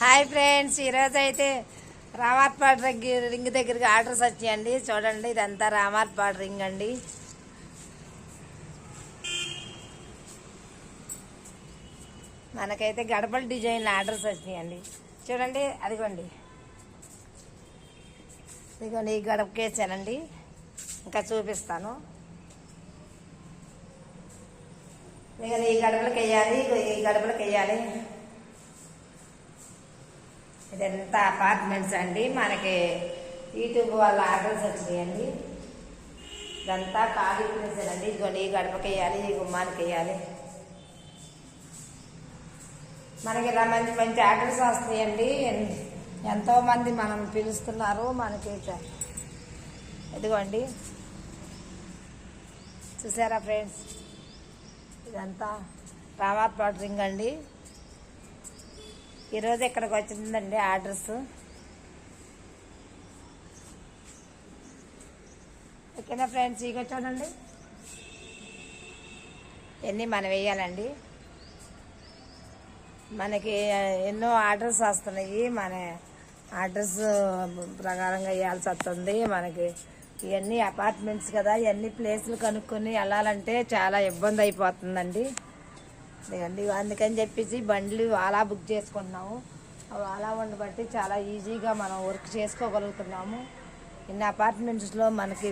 Hi friends, ఈరోజు అయితే రామార్పాడు ring దగ్గరికి ఆర్డర్స్ వచ్చాయండి. చూడండి, ఇదంతా రామార్పాడు రింగ్ అండి. మనకైతే గడపల డిజైన్ ఆర్డర్స్ వచ్చినాయండి. చూడండి, అదిగోండి ఇదిగోండి ఈ గడపకి వేసానండి. ఇంకా చూపిస్తాను. ఇదిగోండి ఈ గడపలకి వేయాలి, ఈ గడపలకి వేయాలి. ఇదంతా అపార్ట్మెంట్స్ అండి. మనకి యూట్యూబ్ వాళ్ళ ఆర్డర్స్ వచ్చినాయండి. ఇదంతా ఖాళీ ప్లేస్ అండి. ఇదిగోండి ఈ గడపకి వేయాలి, ఈ గుమ్మానికి వేయాలి. మనకి ఇలా మంచి మంచి ఆర్డర్స్ వస్తాయండి. ఎంతోమంది మనం పిలుస్తున్నారు. మనకి ఇదిగోండి చూసారా ఫ్రెండ్స్, ఇదంతా రామార్పాడు రింగ్ అండి. ఈరోజు ఇక్కడికి వచ్చిందండి ఆర్డర్స్. ఓకేనా ఫ్రెండ్స్, ఇక చూడండి ఎన్ని మనం వేయాలండి. మనకి ఎన్నో ఆర్డర్స్ వస్తున్నాయి. మన ఆర్డర్స్ ప్రకారంగా వేయాల్సి వస్తుంది. మనకి ఇవన్నీ అపార్ట్మెంట్స్ కదా, ఇవన్నీ ప్లేసులు కనుక్కొని వెళ్ళాలంటే చాలా ఇబ్బంది అయిపోతుందండి. అందుకని చెప్పేసి బండ్లు అలా బుక్ చేసుకుంటున్నాము. అలా బట్టి చాలా ఈజీగా మనం వర్క్ చేసుకోగలుగుతున్నాము. ఇన్ని అపార్ట్మెంట్స్లో మనకి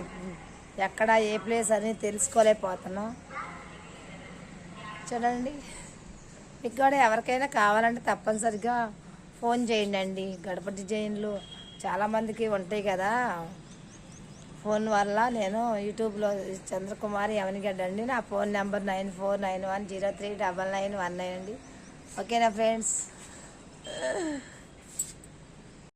ఎక్కడ ఏ ప్లేస్ అని తెలుసుకోలేకపోతున్నాం. చూడండి, మీకు కూడా ఎవరికైనా కావాలంటే తప్పనిసరిగా ఫోన్ చేయండి అండి. గడప డిజైన్లు చాలామందికి ఉంటాయి కదా. ఫోన్ వల్ల నేను యూట్యూబ్లో చంద్రకుమారి యవనిగడ్డ అండి. నా ఫోన్ నెంబర్ 9491039919 అండి. ఓకేనా ఫ్రెండ్స్.